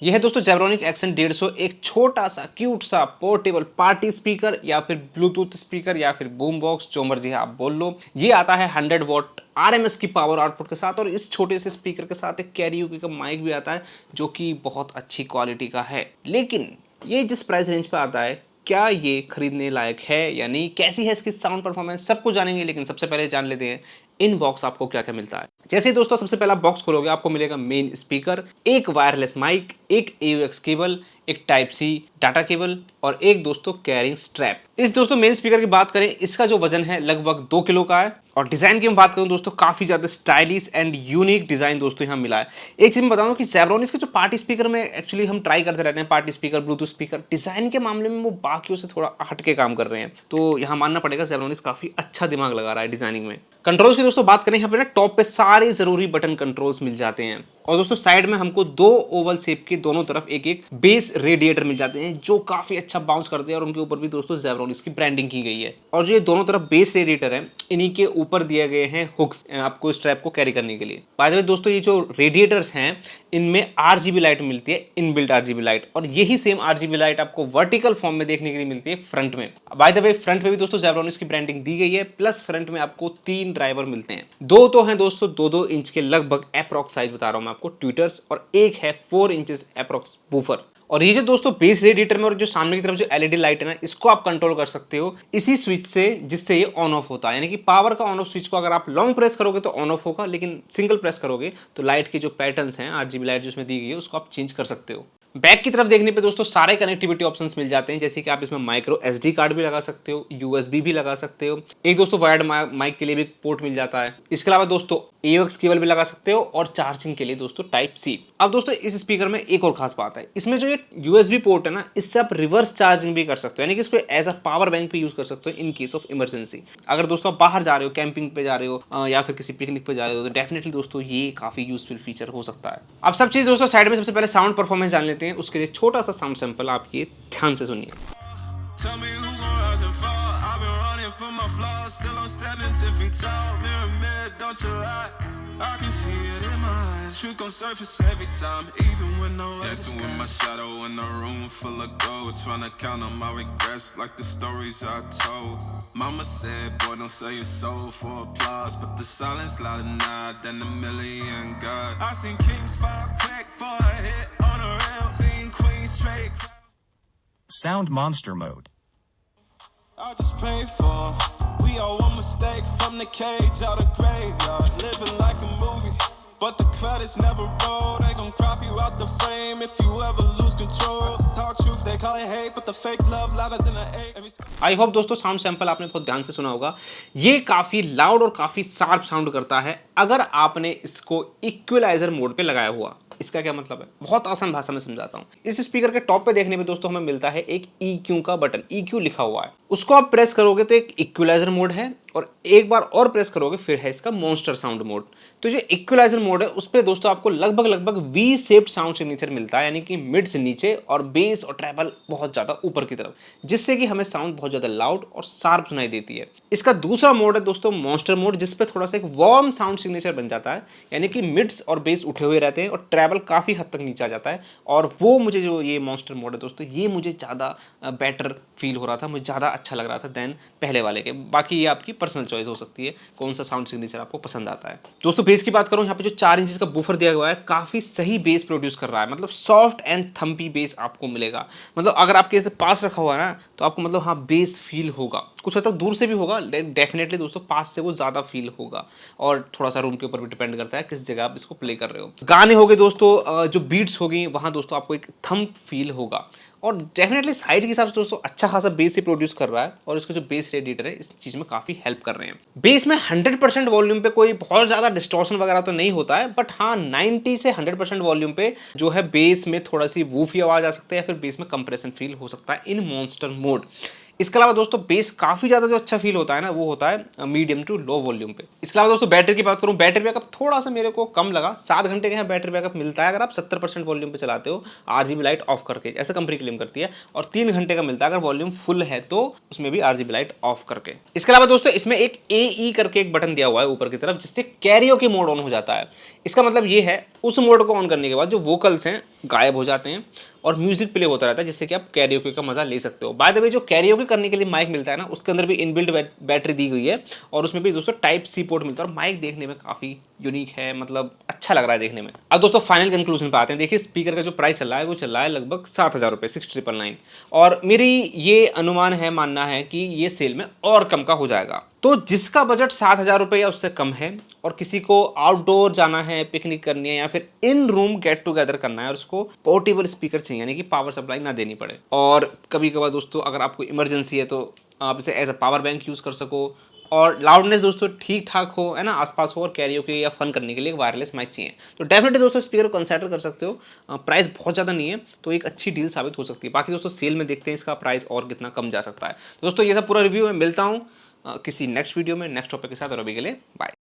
यह है दोस्तों जेब्रोनिक एक्सेंट 150, एक छोटा सा क्यूट सा पोर्टेबल पार्टी स्पीकर या फिर ब्लूटूथ स्पीकर या फिर बूम बॉक्स, जो मर्जी आप बोल लो। ये आता है 100 वॉट आरएमएस की पावर आउटपुट के साथ, और इस छोटे से स्पीकर के साथ एक कैरियोकी का माइक भी आता है जो कि बहुत अच्छी क्वालिटी का है। लेकिन ये जिस प्राइस रेंज पे आता है, क्या ये खरीदने लायक है या नहीं, कैसी है इसकी साउंड परफॉर्मेंस, सब कुछ जानेंगे। लेकिन सबसे पहले जान लेते हैं इन बॉक्स आपको क्या क्या मिलता है। जैसे ही दोस्तों सबसे पहला बॉक्स खोलोगे आपको मिलेगा मेन स्पीकर, एक वायरलेस माइक, एक AUX केबल, एक टाइप सी डाटा केबल और एक दोस्तों कैरिंग स्ट्रैप। इस दोस्तों मेन स्पीकर की बात करें, इसका जो वजन है लगभग 2 किलो का है। और डिजाइन की मैं बात करूं दोस्तों, काफी ज्यादा स्टाइलिश एंड यूनिक डिजाइन दोस्तों यहाँ मिला है। एक चीज मैं बताऊं कि जेब्रोनिक्स के जो पार्टी स्पीकर में एक्चुअली हम ट्राई करते रहते हैं, party speaker, Bluetooth speaker, design के मामले में वो बाकियों से थोड़ा हटके काम कर रहे हैं। तो यहाँ मानना पड़ेगा जेब्रोनिक्स काफी अच्छा दिमाग लगा रहा है डिजाइनिंग में। कंट्रोल्स की दोस्तों बात करें, यहाँ पे ना टॉप पे सारे जरूरी बटन कंट्रोल्स मिल जाते हैं। और दोस्तों साइड में हमको 2 ओवल शेप के दोनों तरफ एक एक बेस रेडिएटर मिल जाते हैं जो काफी अच्छा बाउंस करते हैं, और उनके ऊपर भी दोस्तों जेब्रोनिक्स की ब्रांडिंग की गई है। और जो ये दोनों तरफ बेस रेडिएटर है, इन्हीं के ऊपर दिए गए हैं हुक्स आपको स्ट्रैप को कैरी करने के लिए। बाय द वे दोस्तों, ये जो रेडिएटर्स हैं इनमें RGB लाइट मिलती है, इनबिल्ट RGB लाइट, और यही सेम RGB लाइट आपको वर्टिकल फॉर्म में देखने के लिए मिलती है फ्रंट में। बाय द वे फ्रंट में भी दोस्तों जेब्रोनिक्स की ब्रांडिंग दी गई है, प्लस फ्रंट में आपको 3 ड्राइवर मिलते हैं। 2 तो हैं दोस्तों 2-2 इंच के लगभग एप्रॉक्स साइज बता रहा हूं मैं आपको, ट्विटर्स, और एक है 4 इंचेस एप्रॉक्स बूफर। और ये जो दोस्तों बेस रेडिएटर में और जो सामने की तरफ जो LED लाइट है ना, इसको आप कंट्रोल कर सकते हो इसी स्विच से, जिससे ये ऑन ऑफ होता है। यानी कि पावर का ऑन ऑफ स्विच को अगर आप लॉन्ग प्रेस करोगे तो ऑन ऑफ होगा, लेकिन सिंगल प्रेस करोगे तो लाइट के जो पैटर्न्स हैं, RGB लाइट जो इसमें दी गई है, उसको आप चेंज कर सकते हो। बैक की तरफ देखने पे दोस्तों सारे कनेक्टिविटी ऑप्शंस मिल जाते हैं, जैसे कि आप इसमें माइक्रो SD कार्ड भी लगा सकते हो, USB भी लगा सकते हो, एक दोस्तों वायर्ड माइक के लिए भी पोर्ट मिल जाता है। इसके अलावा दोस्तों AUX केबल भी लगा सकते हो, और चार्जिंग के लिए दोस्तों टाइप C। अब दोस्तों इस स्पीकर में एक और खास बात है, इसमें जो ये USB पोर्ट है ना, इससे आप रिवर्स चार्जिंग भी कर सकते हो, यानी कि इसको एज अ पावर बैंक भी यूज कर सकते हो इन केस ऑफ इमरजेंसी। अगर दोस्तों आप बाहर जा रहे हो, कैंपिंग पे जा रहे हो या फिर किसी पिकनिक पे जा रहे हो, तो डेफिनेटली दोस्तों ये काफी यूजफुल फीचर हो सकता है। अब सब चीज दोस्तों साइड में, सबसे पहले साउंड परफॉर्मेंस जान लेते हैं। उसके लिए छोटा सा साउंड सैंपल आप ये ध्यान से सुनिए। Tell me who gon' rise and fall. I've been running from my flaws, still I'm standing 10 feet tall. Mirror, mirror, don't you lie. I can see it in my eyes. Truth gon' surface every time, even when no dancing with my shadow in a room full of gold. Tryna count on my regrets like the stories I told. Mama said, boy, don't sell your soul for applause, but the silence louder now than a million God. I seen kings fall quick for a hit on a rail, seen queens straight. Sound monster mode. I just pray for we all one mistake from the cage out of graveyard, living like a movie, but the credits never roll. They gon' crop you out the frame if you ever lose control. Talk truth, they call it hate, but the fake love louder than an ache. I hope दोस्तों sound sample आपने बहुत ध्यान से सुना होगा। ये काफी loud और काफी शार्प साउंड करता है अगर आपने इसको इक्वलाइजर मोड पे लगाया हुआ। इसका क्या मतलब है, बहुत आसान भाषा में समझाता हूँ। इस स्पीकर के टॉप पे देखने पे दोस्तों हमें मिलता है एक EQ का बटन, EQ लिखा हुआ है। उसको आप प्रेस करोगे तो एक इक्वलाइजर मोड है, और एक बार और प्रेस करोगे फिर है इसका मॉन्स्टर साउंड मोड। तो जो इक्वलाइजर मोड है उस पर दोस्तों आपको लगभग V शेप्ड साउंड सिग्नेचर मिलता है, यानी कि मिड से नीचे और बेस और ट्रेबल बहुत ज्यादा ऊपर की तरफ, जिससे कि हमें साउंड बहुत ज्यादा लाउड और शार्प सुनाई देती है। इसका दूसरा मोड है दोस्तों मॉन्स्टर मोड, जिसपे थोड़ा सा एक वार्म साउंड सिग्नेचर बन जाता है, यानी कि मिड्स और बेस उठे हुए रहते हैं और ट्रेबल काफी हद तक नीचे आ जाता है। और वो मुझे जो ये मॉन्स्टर मोड है दोस्तों, ये मुझे ज्यादा बेटर फील हो रहा था, मुझे ज्यादा अच्छा लग रहा था देन पहले वाले के। बाकी ये आपकी पर्सनल चॉइस हो सकती है कौन सा साउंड सिग्नेचर आपको पसंद आता है। दोस्तों बेस की बात करूं, यहाँ पे जो 4 इंच का बूफर दिया हुआ है काफी सही बेस प्रोड्यूस कर रहा है, मतलब सॉफ्ट एंड थम्पी बेस आपको मिलेगा। मतलब अगर आपके ऐसे पास रखा हुआ है ना, तो आपको मतलब हाँ बेस फील होगा, कुछ हद तक दूर से भी होगा, डेफिनेटली दोस्तों पास से वो ज्यादा फील होगा। और थोड़ा सा रूम के ऊपर भी डिपेंड करता है किस जगह आप इसको प्ले कर रहे हो। गाने हो गए दोस्तों, जो बीट्स होगी वहां दोस्तों आपको एक थम्प फील होगा। और डेफिनेटली साइज के हिसाब से दोस्तों अच्छा खासा बेस ही प्रोड्यूस कर रहा है, और इसके जो बेस रेडिएटर है इस चीज में काफी हेल्प कर रहे हैं। बेस में 100% वॉल्यूम पे कोई बहुत ज्यादा डिस्टॉर्शन वगैरह तो नहीं होता है, बट हाँ 90 से 100% वॉल्यूम पे जो है बेस में थोड़ा सी वूफी आवाज आ सकती है, या फिर बेस में कंप्रेशन फील हो सकता है इन मॉन्स्टर मोड। इसके अलावा दोस्तों बेस काफी ज्यादा जो अच्छा फील होता है ना वो होता है मीडियम टू लो वॉल्यूम पे। इसके अलावा दोस्तों बैटरी की बात करूं, बैटरी बैकअप थोड़ा सा मेरे को कम लगा, 7 घंटे का यहाँ बैटरी बैकअप मिलता है अगर आप 70% वॉल्यूम पे चलाते हो RGB लाइट ऑफ करके, ऐसे कंपनी क्लेम करती है, और 3 घंटे का मिलता है अगर वॉल्यूम फुल है तो उसमें भी RGB लाइट ऑफ करके। इसके अलावा दोस्तों इसमें एक AE करके एक बटन दिया हुआ है ऊपर की तरफ जिससे कैरियोके मोड ऑन हो जाता है। इसका मतलब ये है उस मोड को ऑन करने के बाद जो वोकल्स हैं गायब हो जाते हैं और म्यूजिक प्ले होता रहता है जिससे कि आप कैरियोके का मजा ले सकते हो। बाय द वे जो कैरियोके करने के लिए माइक मिलता है ना उसके अंदर भी इनबिल्ट बैटरी दी गई है और उसमें भी दोस्तों टाइप सी पोर्ट मिलता है और माइक देखने में काफी यूनिक है, मतलब अच्छा लग रहा है देखने में। अब दोस्तों फाइनल कंक्लूजन पे आते हैं। देखिए स्पीकर का जो प्राइस चल रहा है वो चल रहा है लगभग 7,000 रुपये, 6,999, और मेरी ये अनुमान है, मानना है कि ये सेल में और कम का हो जाएगा। तो जिसका बजट 7,000 रुपये या उससे कम है और किसी को आउटडोर जाना है, पिकनिक करनी है या फिर इन रूम गेट टुगेदर करना है और उसको पोर्टेबल स्पीकर चाहिए यानी कि पावर सप्लाई ना देनी पड़े, और कभी कभार दोस्तों अगर आपको इमरजेंसी है तो आप इसे as a power bank use कर सको, और लाउडनेस दोस्तों ठीक ठाक हो, है ना, आसपास हो, और कैरियोके या फन करने के लिए एक वायरलेस माइक चाहिए तो डेफिनेटली दोस्तों स्पीकर को कंसिडर कर सकते हो। प्राइस बहुत ज़्यादा नहीं है तो एक अच्छी डील साबित हो सकती है। बाकी दोस्तों सेल में देखते हैं इसका प्राइस और कितना कम जा सकता है। दोस्तों ये सब पूरा रिव्यू मैं मिलता हूँ किसी नेक्स्ट वीडियो में नेक्स्ट टॉपिक के साथ, और अभी के लिए बाय।